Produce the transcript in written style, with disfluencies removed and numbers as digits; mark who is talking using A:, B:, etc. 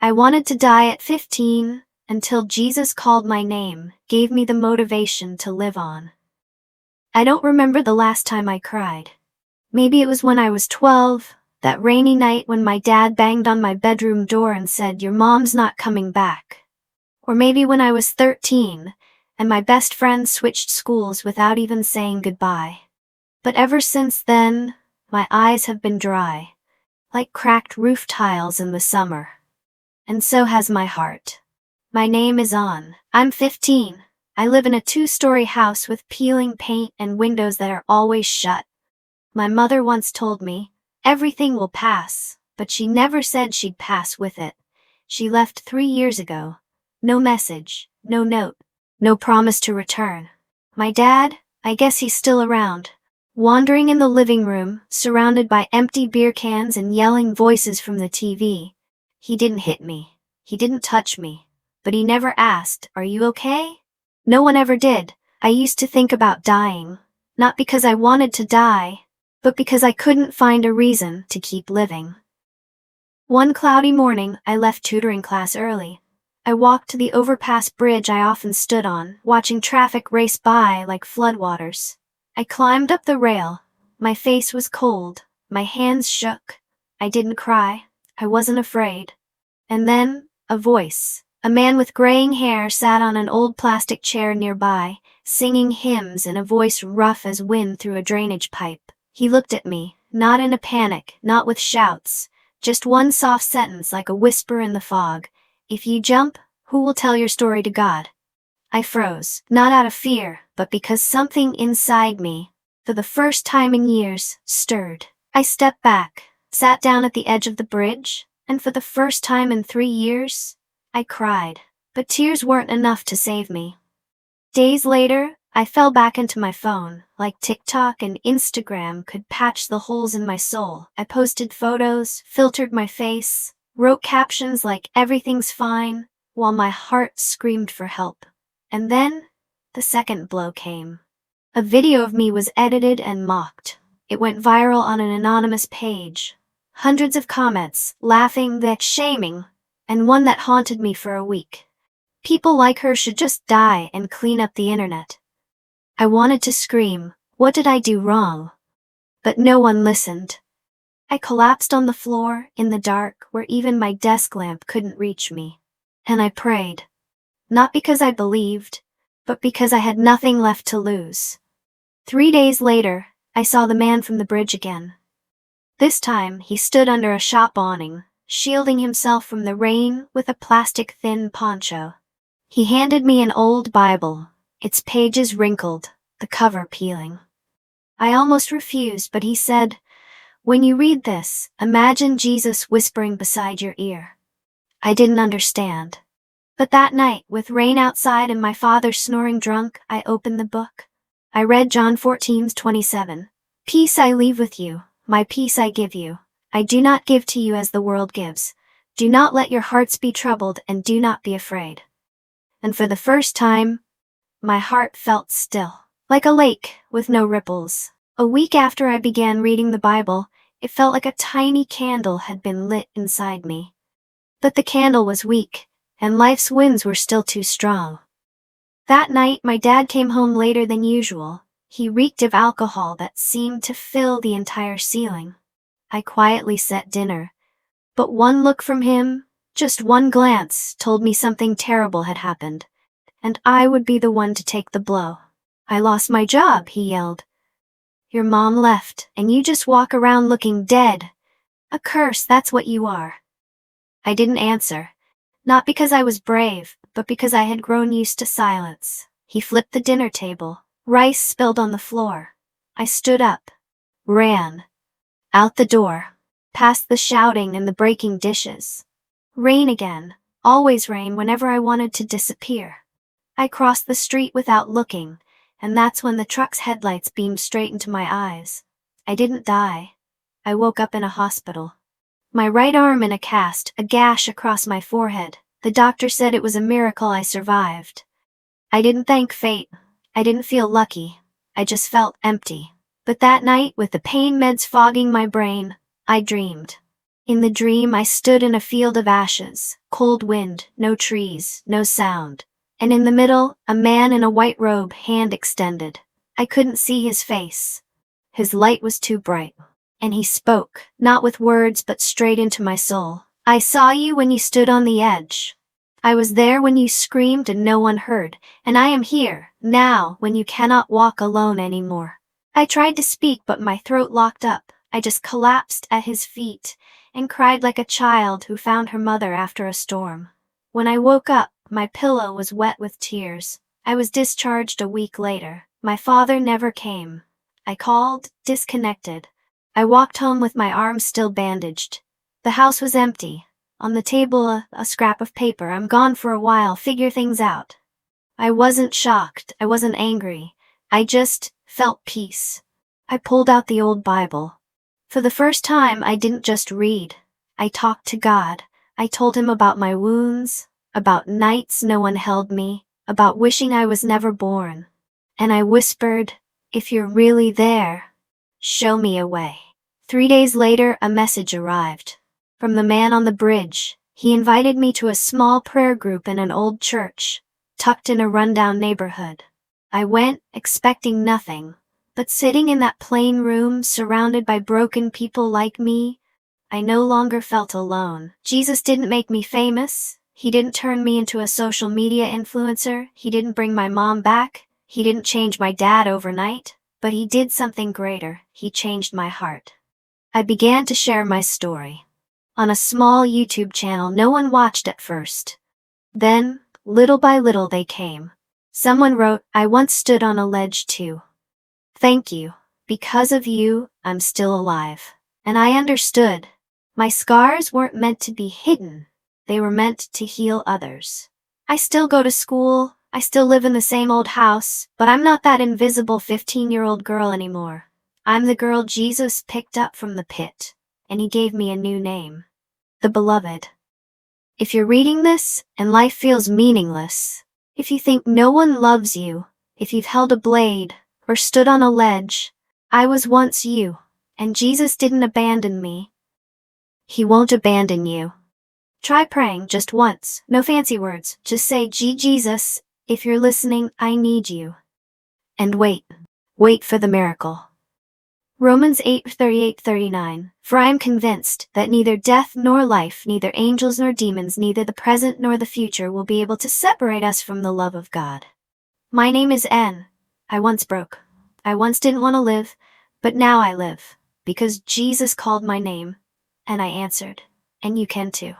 A: I wanted to die at 15, until Jesus called my name, gave me the motivation to live on. I don't remember the last time I cried. Maybe it was when I was 12, that rainy night when my dad banged on my bedroom door and said, "Your mom's not coming back." Or maybe when I was 13, and my best friend switched schools without even saying goodbye. But ever since then, my eyes have been dry, like cracked roof tiles in the summer. And so has my heart. My name is On. I'm 15. I live in a 2-story house with peeling paint and windows that are always shut. My mother once told me, everything will pass, but she never said she'd pass with it. She left 3 years ago. No message, no note, no promise to return. My dad, I guess he's still around, wandering in the living room, surrounded by empty beer cans and yelling voices from the TV. He didn't hit me. He didn't touch me. But he never asked, "Are you okay?" No one ever did. I used to think about dying, not because I wanted to die, but because I couldn't find a reason to keep living. One cloudy morning, I left tutoring class early. I walked to the overpass bridge I often stood on, watching traffic race by like floodwaters. I climbed up the rail. My face was cold. My hands shook. I didn't cry. I wasn't afraid. And then, a voice. A man with graying hair sat on an old plastic chair nearby, singing hymns in a voice rough as wind through a drainage pipe. He looked at me, not in a panic, not with shouts, just one soft sentence like a whisper in the fog. "If you jump, who will tell your story to God?" I froze, not out of fear, but because something inside me, for the first time in years, stirred. I stepped back, sat down at the edge of the bridge, and for the first time in 3 years, I cried. But tears weren't enough to save me. Days later, I fell back into my phone, like TikTok and Instagram could patch the holes in my soul. I posted photos, filtered my face, wrote captions like "everything's fine," while my heart screamed for help. And then, the second blow came. A video of me was edited and mocked. It went viral on an anonymous page. Hundreds of comments, laughing, shaming, and one that haunted me for a week. People like her should just die and clean up the internet. I wanted to scream, "What did I do wrong?" But no one listened. I collapsed on the floor, in the dark, where even my desk lamp couldn't reach me. And I prayed. Not because I believed, but because I had nothing left to lose. 3 days later, I saw the man from the bridge again. This time, he stood under a shop awning, shielding himself from the rain with a plastic-thin poncho. He handed me an old Bible, its pages wrinkled, the cover peeling. I almost refused, but he said, "When you read this, imagine Jesus whispering beside your ear." I didn't understand. But that night, with rain outside and my father snoring drunk, I opened the book. I read John 14:27. "Peace I leave with you, my peace I give you. I do not give to you as the world gives. Do not let your hearts be troubled and do not be afraid." And for the first time, my heart felt still, like a lake with no ripples. A week after I began reading the Bible, it felt like a tiny candle had been lit inside me. But the candle was weak, and life's winds were still too strong. That night, my dad came home later than usual. He reeked of alcohol that seemed to fill the entire ceiling. I quietly set dinner. But one look from him, just one glance, told me something terrible had happened. And I would be the one to take the blow. "I lost my job," he yelled. "Your mom left, and you just walk around looking dead. A curse, that's what you are." I didn't answer. Not because I was brave, but because I had grown used to silence. He flipped the dinner table. Rice spilled on the floor. I stood up. Ran. Out the door. Past the shouting and the breaking dishes. Rain again. Always rain whenever I wanted to disappear. I crossed the street without looking, and that's when the truck's headlights beamed straight into my eyes. I didn't die. I woke up in a hospital. My right arm in a cast, a gash across my forehead. The doctor said it was a miracle I survived. I didn't thank fate. I didn't feel lucky. I just felt empty. But that night, with the pain meds fogging my brain, I dreamed. In the dream I stood in a field of ashes, cold wind, no trees, no sound. And in the middle, a man in a white robe, hand extended. I couldn't see his face. His light was too bright. And he spoke, not with words but straight into my soul. I saw you when you stood on the edge. I was there when you screamed and no one heard, and I am here, now, when you cannot walk alone anymore. I tried to speak but my throat locked up. I just collapsed at his feet and cried like a child who found her mother after a storm. When I woke up, my pillow was wet with tears. I was discharged a week later. My father never came. I called, disconnected. I walked home with my arms still bandaged. The house was empty. On the table, a scrap of paper. I'm gone for a while, figure things out. I wasn't shocked. I wasn't angry. I just felt peace. I pulled out the old Bible. For the first time, I didn't just read. I talked to God. I told him about my wounds, about nights no one held me, about wishing I was never born. And I whispered, if you're really there, show me a way. 3 days later, a message arrived. From the man on the bridge. He invited me to a small prayer group in an old church, tucked in a rundown neighborhood. I went, expecting nothing, but sitting in that plain room, surrounded by broken people like me, I no longer felt alone. Jesus didn't make me famous. He didn't turn me into a social media influencer. He didn't bring my mom back. He didn't change my dad overnight. But he did something greater. He changed my heart. I began to share my story. On a small YouTube channel no one watched at first. Then, little by little they came. Someone wrote, I once stood on a ledge too. Thank you. Because of you, I'm still alive. And I understood. My scars weren't meant to be hidden. They were meant to heal others. I still go to school. I still live in the same old house, but I'm not that invisible 15-year-old girl anymore. I'm the girl Jesus picked up from the pit, and he gave me a new name. The Beloved. If you're reading this, and life feels meaningless, if you think no one loves you, if you've held a blade, or stood on a ledge, I was once you, and Jesus didn't abandon me. He won't abandon you. Try praying just once, no fancy words, just say, Jesus, if you're listening, I need you. And wait for the miracle. Romans 8:38-39. For I am convinced that neither death nor life, neither angels nor demons, neither the present nor the future will be able to separate us from the love of God. My name is N. I once broke. I once didn't want to live, but now I live, because Jesus called my name, and I answered, and you can too.